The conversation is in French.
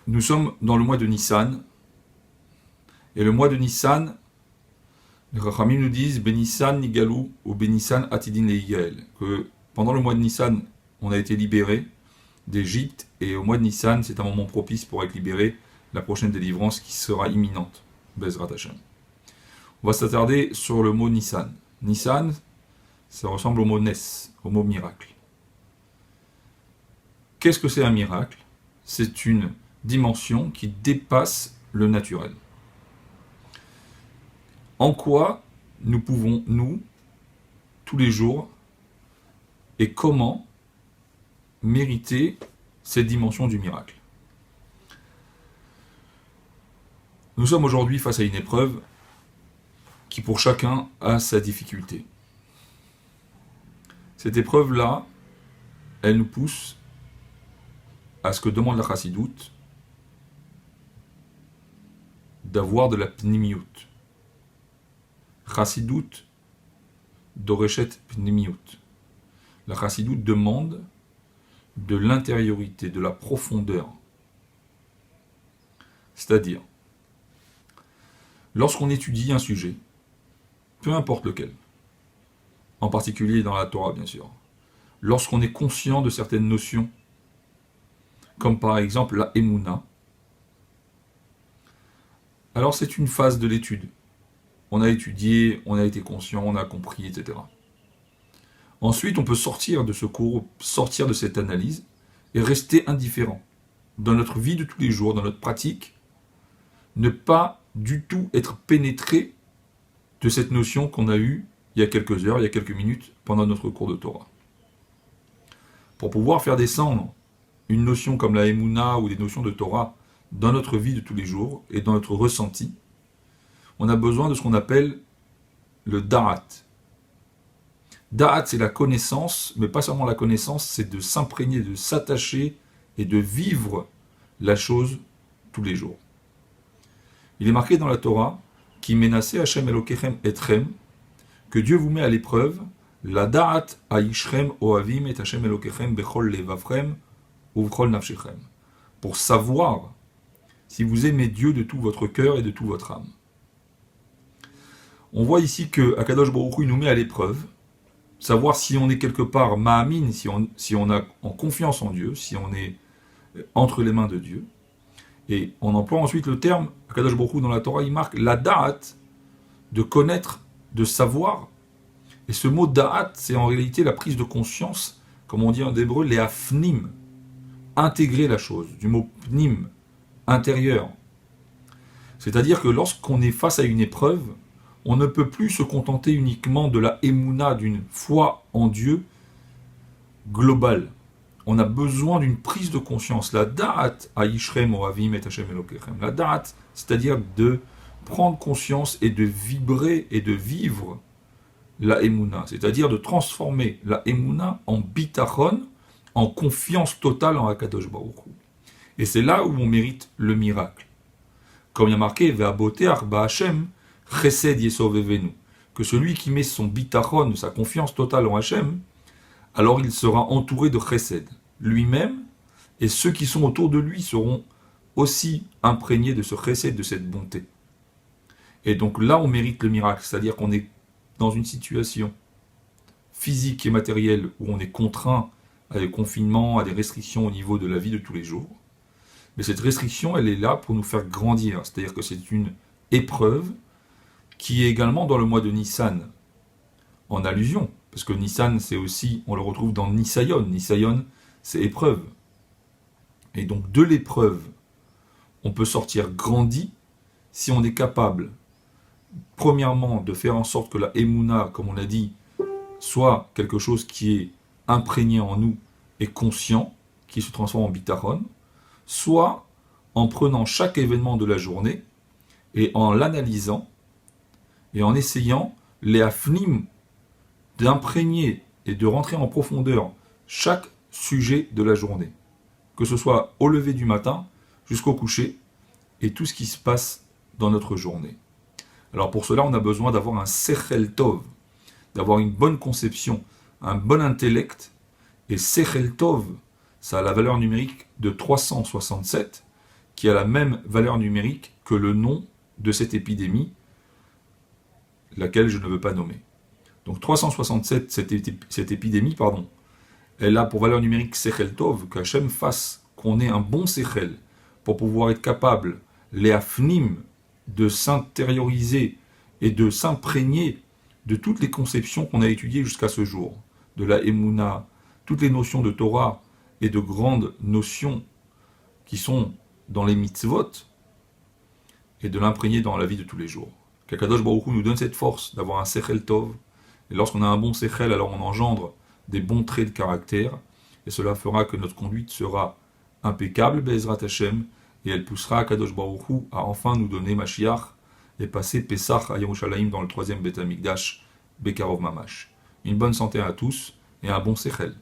Nous sommes dans le mois de Nissan, et le mois de Nissan, les Chachamim nous disent Benissan Nigalou ou Benissan Atidin Leigael, que pendant le mois de Nissan, on a été libéré d'Égypte, et au mois de Nissan, c'est un moment propice pour être libéré, la prochaine délivrance qui sera imminente. Bezrat Hashem. On va s'attarder sur le mot Nissan. Nissan, ça ressemble au mot Nes, au mot miracle. Qu'est-ce que c'est un miracle? C'est une dimension qui dépasse le naturel. En quoi nous pouvons, nous, tous les jours, et comment mériter cette dimension du miracle? Nous sommes aujourd'hui face à une épreuve qui pour chacun a sa difficulté. Cette épreuve-là, elle nous pousse à ce que demande la chassidoute d'avoir de la pnimiout. Chassidoute dorechet pnimiout. La chassidoute demande de l'intériorité, de la profondeur. C'est-à-dire, lorsqu'on étudie un sujet, peu importe lequel, en particulier dans la Torah bien sûr, lorsqu'on est conscient de certaines notions, comme par exemple la Emouna, alors c'est une phase de l'étude. On a étudié, on a été conscient, on a compris, etc. Ensuite, on peut sortir de ce cours, sortir de cette analyse, et rester indifférent. Dans notre vie de tous les jours, dans notre pratique, ne pas du tout être pénétré de cette notion qu'on a eue il y a quelques heures, il y a quelques minutes, pendant notre cours de Torah. Pour pouvoir faire descendre une notion comme la Emouna ou des notions de Torah dans notre vie de tous les jours et dans notre ressenti, on a besoin de ce qu'on appelle le Da'at. Da'at, c'est la connaissance, mais pas seulement la connaissance, c'est de s'imprégner, de s'attacher et de vivre la chose tous les jours. Il est marqué dans la Torah qui menacé Hashem Elokechem etrem, que Dieu vous met à l'épreuve, la Da'at aishrem ohavim et Hashem Elokechem bechol levavchem ou bechol nafshechem, pour savoir si vous aimez Dieu de tout votre cœur et de toute votre âme. On voit ici que Akadosh Baruch Hu nous met à l'épreuve, savoir si on est quelque part ma'amin, si on a en confiance en Dieu, si on est entre les mains de Dieu. Et on emploie ensuite le terme, Akadosh Baruch Hu dans la Torah, il marque la da'at, de connaître, de savoir. Et ce mot da'at, c'est en réalité la prise de conscience, comme on dit en hébreu, les afnim, intégrer la chose, du mot pnim, intérieur. C'est-à-dire que lorsqu'on est face à une épreuve, on ne peut plus se contenter uniquement de la émouna, d'une foi en Dieu globale. On a besoin d'une prise de conscience. La da'at aishrem ohavim et Hashem Elokechem. La da'at, c'est-à-dire de prendre conscience et de vibrer et de vivre la émouna. C'est-à-dire de transformer la émouna en bitachon, en confiance totale en Akadosh Baruch Hu. Et c'est là où on mérite le miracle. Comme il y a marqué, Ve'aboter ba'Hashem, Chesed Yesovevenu, que celui qui met son bitachon, sa confiance totale en Hachem, alors il sera entouré de Chesed. Lui-même et ceux qui sont autour de lui seront aussi imprégnés de ce Chesed, de cette bonté. Et donc là, on mérite le miracle, c'est-à-dire qu'on est dans une situation physique et matérielle où on est contraint à des confinements, à des restrictions au niveau de la vie de tous les jours. Mais cette restriction, elle est là pour nous faire grandir, c'est-à-dire que c'est une épreuve qui est également dans le mois de Nissan, en allusion, parce que Nissan, c'est aussi, on le retrouve dans Nisayon. Nisayon, c'est épreuve. Et donc, de l'épreuve, on peut sortir grandi si on est capable, premièrement, de faire en sorte que la Emouna, comme on l'a dit, soit quelque chose qui est imprégné en nous et conscient, qui se transforme en bitachon, soit en prenant chaque événement de la journée et en l'analysant, et en essayant les afnim d'imprégner et de rentrer en profondeur chaque sujet de la journée, que ce soit au lever du matin jusqu'au coucher et tout ce qui se passe dans notre journée. Alors pour cela, on a besoin d'avoir un sechel tov, d'avoir une bonne conception, un bon intellect, et sechel tov, ça a la valeur numérique de 367, qui a la même valeur numérique que le nom de cette épidémie, laquelle je ne veux pas nommer. Donc 367, cette épidémie, elle a pour valeur numérique Sechel Tov, qu'Hachem fasse qu'on ait un bon Sechel pour pouvoir être capable, les Afnim, de s'intérioriser et de s'imprégner de toutes les conceptions qu'on a étudiées jusqu'à ce jour, de la Emouna, toutes les notions de Torah et de grandes notions qui sont dans les mitzvot, et de l'imprégner dans la vie de tous les jours. Qu'Akadosh Baruch Hu nous donne cette force d'avoir un Sechel Tov, et lorsqu'on a un bon Sechel, alors on engendre des bons traits de caractère, et cela fera que notre conduite sera impeccable, Be'ezrat Hashem, et elle poussera Akadosh Baruch Hu à enfin nous donner Mashiach, et passer Pesach à Yerushalayim dans le 3e Beth Amikdash, Bekarov Mamash. Une bonne santé à tous, et un bon Sechel.